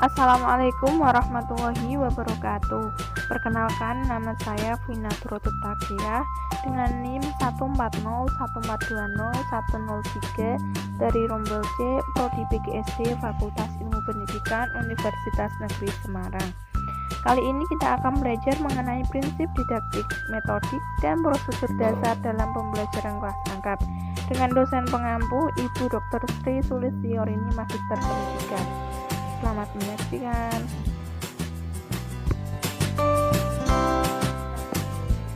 Assalamualaikum warahmatullahi wabarakatuh. Perkenalkan, nama saya Vina Takia dengan NIM 14014201003 dari Rombel C, Prodi PGSD Fakultas Ilmu Pendidikan Universitas Negeri Semarang. Kali ini kita akan belajar mengenai prinsip didaktik, metodik, dan prosedur dasar dalam pembelajaran kelas rangkap dengan dosen pengampu Ibu Dr. Sri Sulistiorini Magister Pendidikan. Selamat menyaksikan.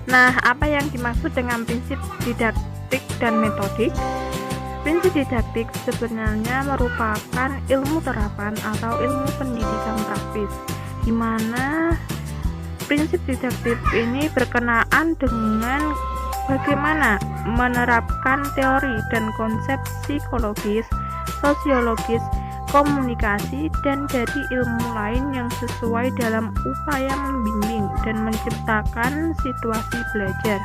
Nah, apa yang dimaksud dengan prinsip didaktik dan metodik? Prinsip didaktik sebenarnya merupakan ilmu terapan atau ilmu pendidikan praktis, di mana prinsip didaktik ini berkenaan dengan bagaimana menerapkan teori dan konsep psikologis, sosiologis, komunikasi, dan dari ilmu lain yang sesuai dalam upaya membimbing dan menciptakan situasi belajar.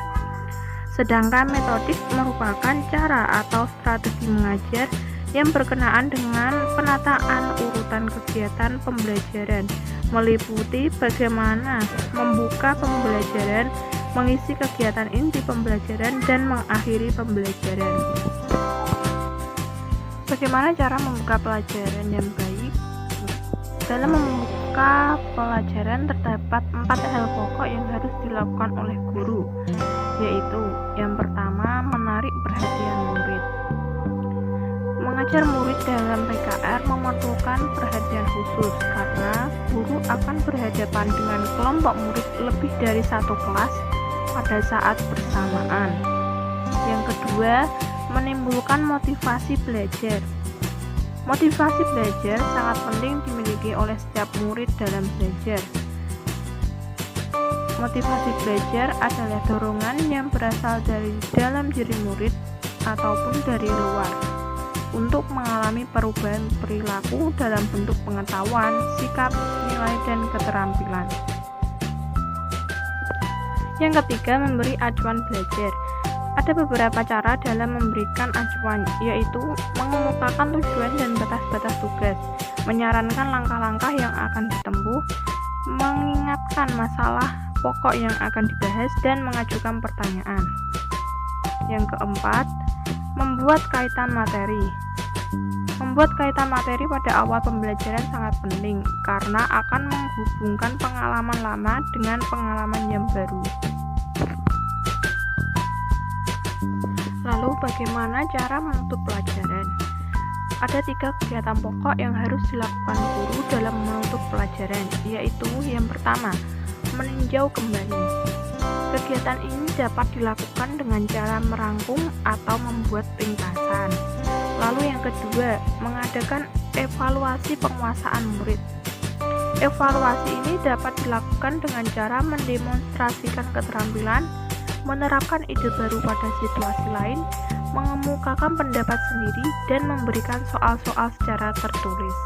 Sedangkan metodik merupakan cara atau strategi mengajar yang berkenaan dengan penataan urutan kegiatan pembelajaran, meliputi bagaimana membuka pembelajaran, mengisi kegiatan inti pembelajaran, dan mengakhiri pembelajaran. Bagaimana cara membuka pelajaran yang baik? Dalam membuka pelajaran terdapat 4 hal pokok yang harus dilakukan oleh guru, yaitu yang pertama, menarik perhatian murid. Mengajar murid dalam PKR memerlukan perhatian khusus karena guru akan berhadapan dengan kelompok murid lebih dari satu kelas pada saat bersamaan. Yang kedua, menimbulkan motivasi belajar. Motivasi belajar sangat penting dimiliki oleh setiap murid dalam belajar. Motivasi belajar adalah dorongan yang berasal dari dalam diri murid ataupun dari luar untuk mengalami perubahan perilaku dalam bentuk pengetahuan, sikap, nilai, dan keterampilan. Yang ketiga, memberi acuan belajar. Ada beberapa cara dalam memberikan acuan, yaitu mengemukakan tujuan dan batas-batas tugas, menyarankan langkah-langkah yang akan ditempuh, mengingatkan masalah pokok yang akan dibahas, dan mengajukan pertanyaan. Yang keempat, membuat kaitan materi. Membuat kaitan materi pada awal pembelajaran sangat penting karena akan menghubungkan pengalaman lama dengan pengalaman yang baru. Lalu bagaimana cara menutup pelajaran? Ada 3 kegiatan pokok yang harus dilakukan guru dalam menutup pelajaran, yaitu yang pertama, meninjau kembali. Kegiatan ini dapat dilakukan dengan cara merangkum atau membuat ringkasan. Lalu yang kedua, mengadakan evaluasi penguasaan murid. Evaluasi ini dapat dilakukan dengan cara mendemonstrasikan keterampilan, menerapkan ide baru pada situasi lain, mengemukakan pendapat sendiri, dan memberikan soal-soal secara tertulis.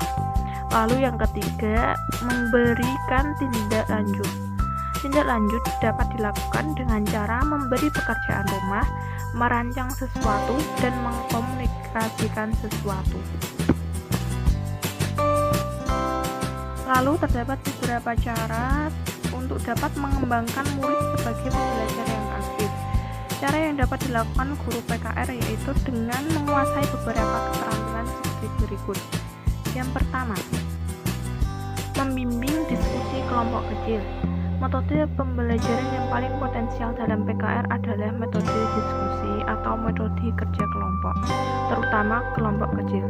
Lalu yang ketiga, memberikan tindak lanjut. Tindak lanjut dapat dilakukan dengan cara memberi pekerjaan rumah, merancang sesuatu, dan mengkomunikasikan sesuatu. Lalu terdapat beberapa cara untuk dapat mengembangkan murid sebagai pembelajar yang aktif. Cara yang dapat dilakukan guru PKR yaitu dengan menguasai beberapa keterampilan seperti berikut. Yang pertama, membimbing diskusi kelompok kecil. Metode pembelajaran yang paling potensial dalam PKR adalah metode diskusi atau metode kerja kelompok, terutama kelompok kecil.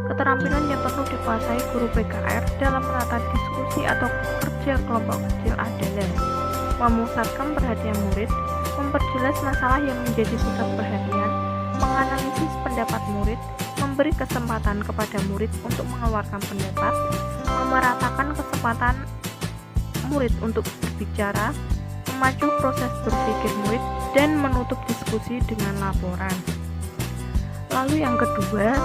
Keterampilan yang perlu dikuasai guru PKR dalam menata diskusi atau kerja kelompok kecil adalah memusatkan perhatian murid, memperjelas masalah yang menjadi pusat perhatian, menganalisis pendapat murid, memberi kesempatan kepada murid untuk mengeluarkan pendapat, memeratakan kesempatan murid untuk berbicara, memacu proses berpikir murid, dan menutup diskusi dengan laporan. Lalu yang kedua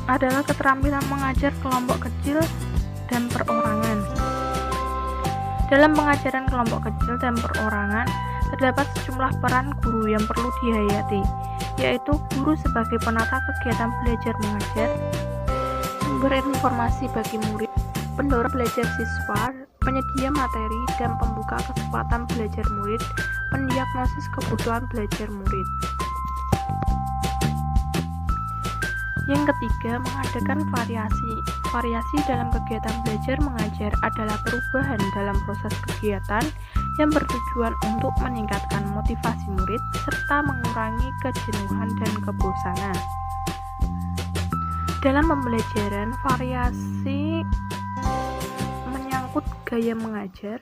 adalah keterampilan mengajar kelompok kecil dan perorangan. Dalam pengajaran kelompok kecil dan perorangan, terdapat sejumlah peran guru yang perlu dihayati, yaitu guru sebagai penata kegiatan belajar mengajar, sumber informasi bagi murid, pendorong belajar siswa, penyedia materi, dan pembuka kesempatan belajar murid, pendiagnosis kebutuhan belajar murid. Yang ketiga, mengadakan variasi. Variasi dalam kegiatan belajar mengajar adalah perubahan dalam proses kegiatan yang bertujuan untuk meningkatkan motivasi murid serta mengurangi kejenuhan dan kebosanan. Dalam pembelajaran, variasi menyangkut gaya mengajar,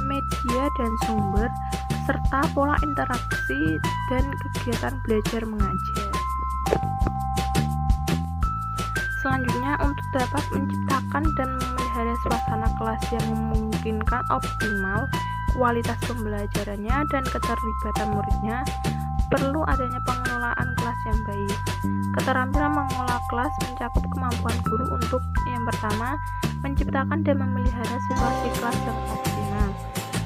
media dan sumber, serta pola interaksi dan kegiatan belajar mengajar. Selanjutnya, untuk dapat menciptakan dan memelihara suasana kelas yang memungkinkan optimal kualitas pembelajarannya dan keterlibatan muridnya, perlu adanya pengelolaan kelas yang baik. Keterampilan mengelola kelas mencakup kemampuan guru untuk yang pertama, menciptakan dan memelihara situasi kelas yang optimal.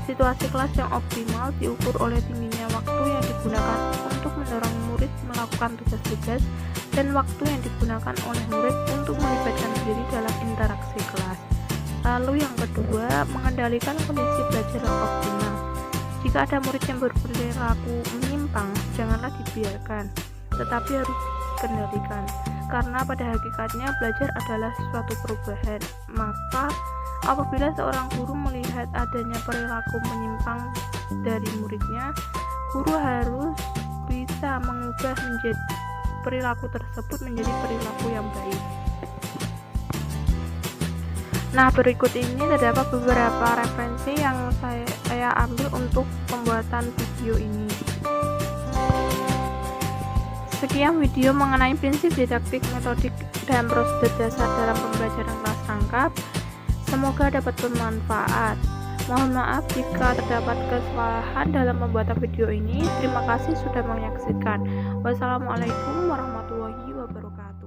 Situasi kelas yang optimal diukur oleh tingginya waktu yang digunakan untuk mendorong murid melakukan tugas-tugas dan waktu yang digunakan oleh murid untuk melibatkan diri dalam interaksi kelas. Lalu yang kedua, mengendalikan kondisi belajar yang optimal. Jika ada murid yang berperilaku menyimpang, janganlah dibiarkan, tetapi harus dikendalikan. Karena pada hakikatnya belajar adalah suatu perubahan. Maka apabila seorang guru melihat adanya perilaku menyimpang dari muridnya, guru harus bisa mengubah perilaku tersebut menjadi perilaku yang baik. Nah, berikut ini terdapat beberapa referensi yang saya ambil untuk pembuatan video ini. Sekian video mengenai prinsip didaktik, metodik, dan prosedur dasar dalam pembelajaran kelas rangkap. Semoga dapat bermanfaat. Mohon maaf jika terdapat kesalahan dalam pembuatan video ini. Terima kasih sudah menyaksikan. Wassalamualaikum warahmatullahi wabarakatuh.